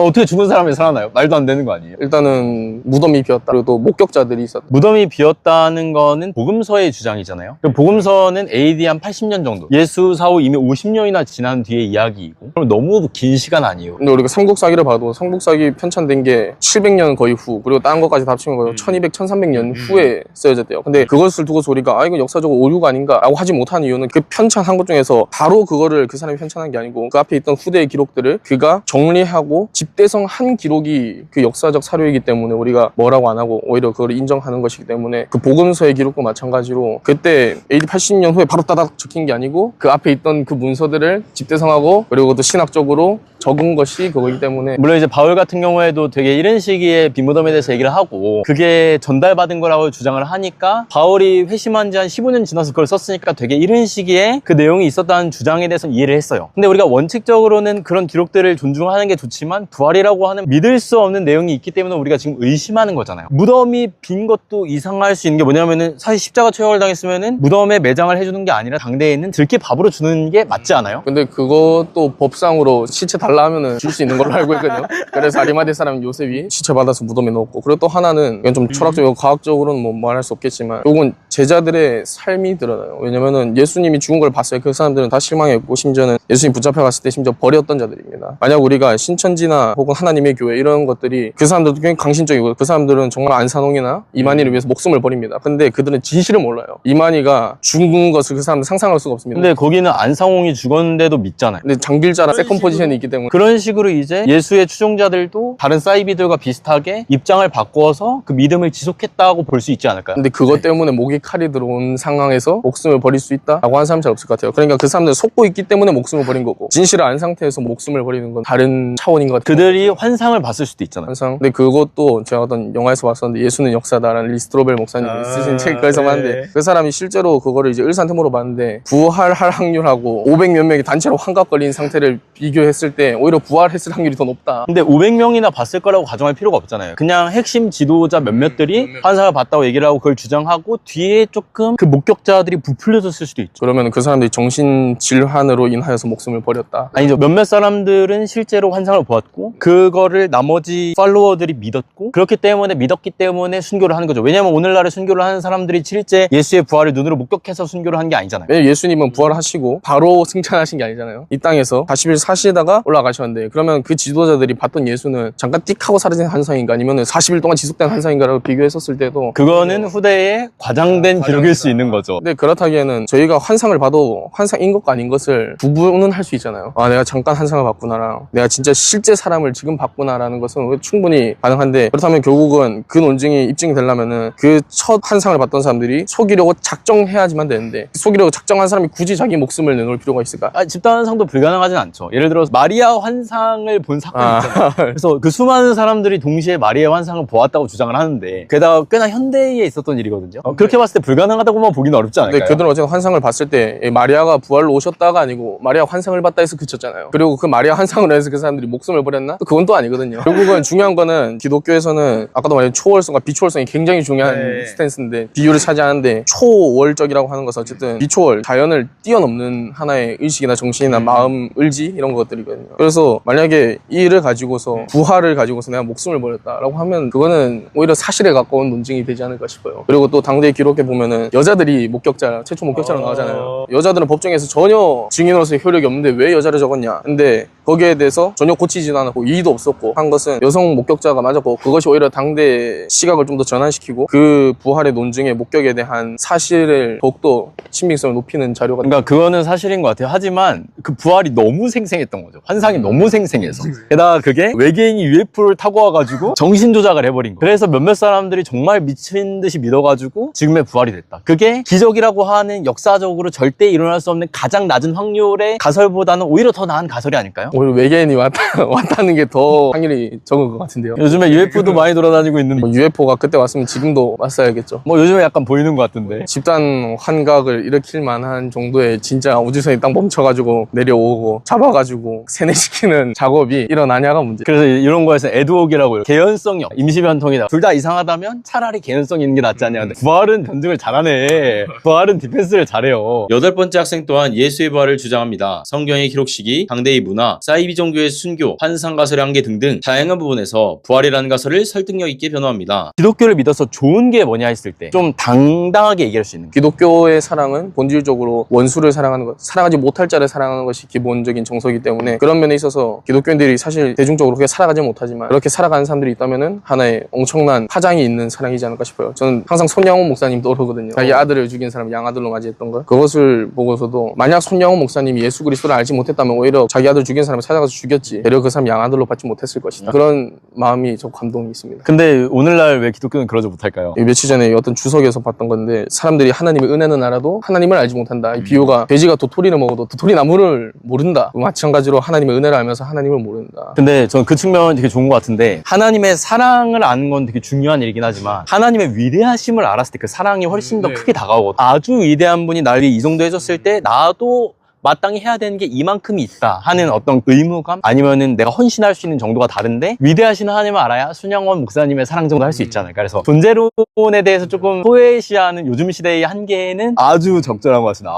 어떻게 죽은 사람이 살아나요? 말도 안 되는 거 아니에요? 일단은 무덤이 비었다. 그리고 또 목격자들이 있었다. 무덤이 비었다는 거는 복음서의 주장이잖아요. 그 복음서는 AD 한 80년 정도, 예수 사후 이미 50년이나 지난 뒤의 이야기이고, 그럼 너무 긴 시간 아니에요? 근데 우리가 삼국사기를 봐도 삼국사기 편찬된 게 700년 거의 후, 그리고 다른 것까지 다 합치면 거의 1200, 1300년 후에 쓰여졌대요. 근데 그것을 두고서 우리가 이건 역사적으로 오류가 아닌가 라고 하지 못하는 이유는 그 편찬한 것 중에서 바로 그거를 그 사람이 편찬한 게 아니고 그 앞에 있던 후대의 기록들을 그가 정리하고 집대성한 기록이 그 역사적 사료이기 때문에 우리가 뭐라고 안 하고 오히려 그걸 인정하는 것이기 때문에 그 복음서의 기록도 마찬가지로 그때 AD 80년 후에 바로 따닥 적힌 게 아니고 그 앞에 있던 그 문서들을 집대성하고 그리고 또 신학적으로 적은 것이 그거기 때문에. 물론 이제 바울 같은 경우에도 되게 이른 시기에 빈무덤에 대해서 얘기를 하고 그게 전달받은 거라고 주장을 하니까 바울이 회심한 지 한 15년 지나서 그걸 썼으니까 되게 이른 시기에 그 내용이 있었다는 주장에 대해서는 이해를 했어요. 근데 우리가 원칙적으로는 그런 기록들을 존중하는 게 좋지만 부활이라고 하는 믿을 수 없는 내용이 있기 때문에 우리가 지금 의심하는 거잖아요. 무덤이 빈 것도 이상할 수 있는 게 뭐냐면은 사실 십자가 초역을 당했으면은 무덤에 매장을 해주는 게 아니라 당대에 있는 들깨 밥으로 주는 게 맞지 않아요? 근데 그것도 법상으로 시체 달라 하면은 줄 수 있는 걸로 알고 있거든요. 그래서 아리마대 사람 요셉이 시체 받아서 무덤에 넣었고, 그리고 또 하나는 이건 좀 철학적이고 과학적으로는 뭐 말할 수 없겠지만 요건 제자들의 삶이 드러나요. 왜냐면은 예수님이 죽은 걸 봤어요. 그 사람들은 다 실망했고 심지어는 예수님 붙잡혀 갔을 때 심지어 버렸던 자들입니다. 만약 우리가 신천지나 혹은 하나님의 교회 이런 것들이 그 사람들도 굉장히 강신적이고 그 사람들은 정말 안산홍이나 이만희를 위해서 목숨을 버립니다. 근데 그들은 진실을 몰라요. 이만희가 죽은 것을 그 사람들 상상할 수가 없습니다. 근데 거기는 안상홍이 죽었는데도 믿잖아요. 근데 장길자라 세컨 포지션이 있기 때문에 그런 식으로 이제 예수의 추종자들도 다른 사이비들과 비슷하게 입장을 바꾸어서 그 믿음을 지속했다고 볼 수 있지 않을까요? 근데 그것 때문에 목에 칼이 들어온 상황에서 목숨을 버릴 수 있다라고 하는 사람 잘 없을 것 같아요. 그러니까 그 사람들은 속고 있기 때문에 목숨을 버린 거고 진실을 안 상태에서 목숨을 버리는 건 다른 차원인 것 같아요. 그들이 환상을 봤을 수도 있잖아요. 항상. 근데 그것도 제가 어떤 영화에서 봤었는데 예수는 역사다라는 리스트로벨 목사님이 쓰신 책에서 봤는데 그 사람이 실제로 그거를 이제 을사한테 물어봤는데 부활할 확률하고 500 몇 명이 단체로 환각 걸린 상태를 비교했을 때 오히려 부활했을 확률이 더 높다. 근데 500명이나 봤을 거라고 가정할 필요가 없잖아요. 그냥 핵심 지도자 몇몇들이 환상을 봤다고 얘기를 하고 그걸 주장하고 뒤에 조금 그 목격자들이 부풀려졌을 수도 있죠. 그러면 그 사람들이 정신질환으로 인하여서 목숨을 버렸다. 아니죠. 몇몇 사람들은 실제로 환상을 보았고 그거를 나머지 팔로워들이 믿었고 그렇기 때문에 믿었기 때문에 순교를 하는 거죠. 왜냐면 오늘날에 순교를 하는 사람들이 실제 예수의 부활을 눈으로 목격해서 순교를 한 게 아니잖아요. 왜냐면 예수님은 부활하시고 바로 승천하신 게 아니잖아요. 이 땅에서 40일 사시다가 올라가셨는데 그러면 그 지도자들이 봤던 예수는 잠깐 띡 하고 사라진 환상인가 아니면 40일 동안 지속된 환상인가라고 비교했었을 때도 그거는 후대에 과장된 기록일 수 있는 거죠. 근데 그렇다기에는 저희가 환상을 봐도 환상인 것과 아닌 것을 구분은 할 수 있잖아요. 아, 내가 잠깐 환상을 봤구나랑 내가 진짜 실제 사람을 지금 봤구나라는 것은 충분히 가능한데 그렇다면 결국은 그 논증이 입증이 되려면은 그 첫 환상을 봤던 사람들이 속이려고 작정해야지만 되는데 속이려고 작정한 사람이 굳이 자기 목숨을 내놓을 필요가 있을까? 집단 환상도 불가능하진 않죠. 예를 들어서 마리아 환상을 본 사건이 있잖아요. 그래서 그 수많은 사람들이 동시에 마리아 환상을 보았다고 주장을 하는데 게다가 꽤나 현대에 있었던 일이거든요. 그렇게 봤을 때 불가능하다고만 보기는 어렵지 않을까요? 근데 그들은 어쨌든 환상을 봤을 때 마리아가 부활로 오셨다가 아니고 마리아 환상을 봤다 해서 그쳤잖아요. 그리고 그 마리아 환상을 해서 그 사람들이 목숨을 버렸나? 그건 또 아니거든요. 결국은 중요한 거는 기독교에서는 아까도 말한 초월성과 비초월성이 굉장히 중요한 스탠스인데 비율을 차지하는데 초월적이라고 하는 것은 어쨌든 비초월, 자연을 뛰어넘는 하나의 의식이나 정신이나 마음, 의지 이런 것들이거든요. 그래서 만약에 이 일을 가지고서 부활을 가지고서 내가 목숨을 버렸다라고 하면 그거는 오히려 사실에 가까운 논증이 되지 않을까 싶어요. 그리고 또 당대 기록에 보면은 여자들이 목격자, 최초 목격자로 나오잖아요. 여자들은 법정에서 전혀 증인으로서 효력이 없는데 왜 여자를 적었냐? 근데 거기에 대해서 전혀 고치지도 않았고 이의도 없었고 한 것은 여성 목격자가 맞았고 그것이 오히려 당대 시각을 좀 더 전환시키고 그 부활의 논증의 목격에 대한 사실을 더욱더 신빙성을 높이는 자료가. 그러니까 그거는 사실인 것 같아요. 하지만 그 부활이 너무 생생했던 거죠. 환상이 너무 생생해서. 게다가 그게 외계인이 UFO를 타고 와가지고 정신 조작을 해버린 거예요. 그래서 몇몇 사람들이 정말 미친 듯이 믿어가지고 지금의 부활이 됐다. 그게 기적이라고 하는 역사적으로 절대 일어날 수 없는 가장 낮은 확률의 가설보다는 오히려 더 나은 가설이 아닐까요? 오히려 외계인이 왔다는 게 더 확률이 적은 것 같은데요. 요즘에 UFO도 많이 돌아다니고 있는데 뭐 UFO가 그때 왔으면 지금도 왔어야겠죠. 뭐 요즘에 약간 보이는 것 같은데 집단 환각을 일으킬 만한 정도의 진짜 우주선이 딱 멈춰가지고 내려오고 잡아가지고 세뇌시키는 작업이 일어나냐가 문제. 그래서 이런 거에서 에드웍이라고 개연성이 임시변통이다. 둘 다 이상하다면 차라리 개연성 있는 게 낫지 않냐. 근데 부활은 변증을 잘하네. 부활은 디펜스를 잘해요. 8번째 학생 또한 예수의 부활을 주장합니다. 성경의 기록 시기, 당대의 문화, 사이비 종교의 순교, 환상 가설의 한계 등등 다양한 부분에서 부활이라는 가설을 설득력 있게 변호합니다. 기독교를 믿어서 좋은 게 뭐냐 했을 때 좀 당당하게 얘기할 수 있는 기독교의 사랑은 본질적으로 원수를 사랑하는 것, 사랑하지 못할 자를 사랑하는 것이 기본적인 정서이기 때문에 그런 면에 있어서 기독교인들이 사실 대중적으로 그렇게 살아가지 못하지만 그렇게 살아가는 사람들이 있다면은 하나의 엄청난 파장이 있는 사랑이지 않을까 싶어요. 저는 항상 손양호 목사님 떠오르거든요. 자기 아들을 죽인 사람 양아들로 맞이했던 거. 그것을 보고서도 만약 손양호 목사님이 예수 그리스도를 알지 못했다면 오히려 자기 아들 죽인 사람을 찾아가서 죽였지. 되려 그 사람 양아들로 받지 못했을 것이다. 그런 마음이 저 감동이 있습니다. 근데 오늘날 왜 기독교는 그러지 못할까요? 며칠 전에 어떤 주석에서 봤던 건데 사람들이 하나님의 은혜는 알아도 하나님을 알지 못한다. 이 비유가 돼지가 도토리를 먹어도 도토리 나무를 모른다. 마찬가지로 하나님의 은혜를 알면서 하나님을 모른다. 근데 저는 그 측면은 되게 좋은 것 같은데 하나님의 사랑을 아는 건 되게 중요한 일이긴 하지만 하나님의 위대하심을 알았을 때 그 사랑이 훨씬 더 크게 다가오거든. 아주 위대한 분이 날 위해 이 정도 해줬을 때 나도 마땅히 해야 되는 게 이만큼이 있다 하는 어떤 의무감 아니면은 내가 헌신할 수 있는 정도가 다른데 위대하신 하나님을 알아야 순양원 목사님의 사랑 정도 할 수 있지 않을까. 그래서 존재론에 대해서 조금 포에시아는 요즘 시대의 한계에는 아주 적절한 것 같습니다.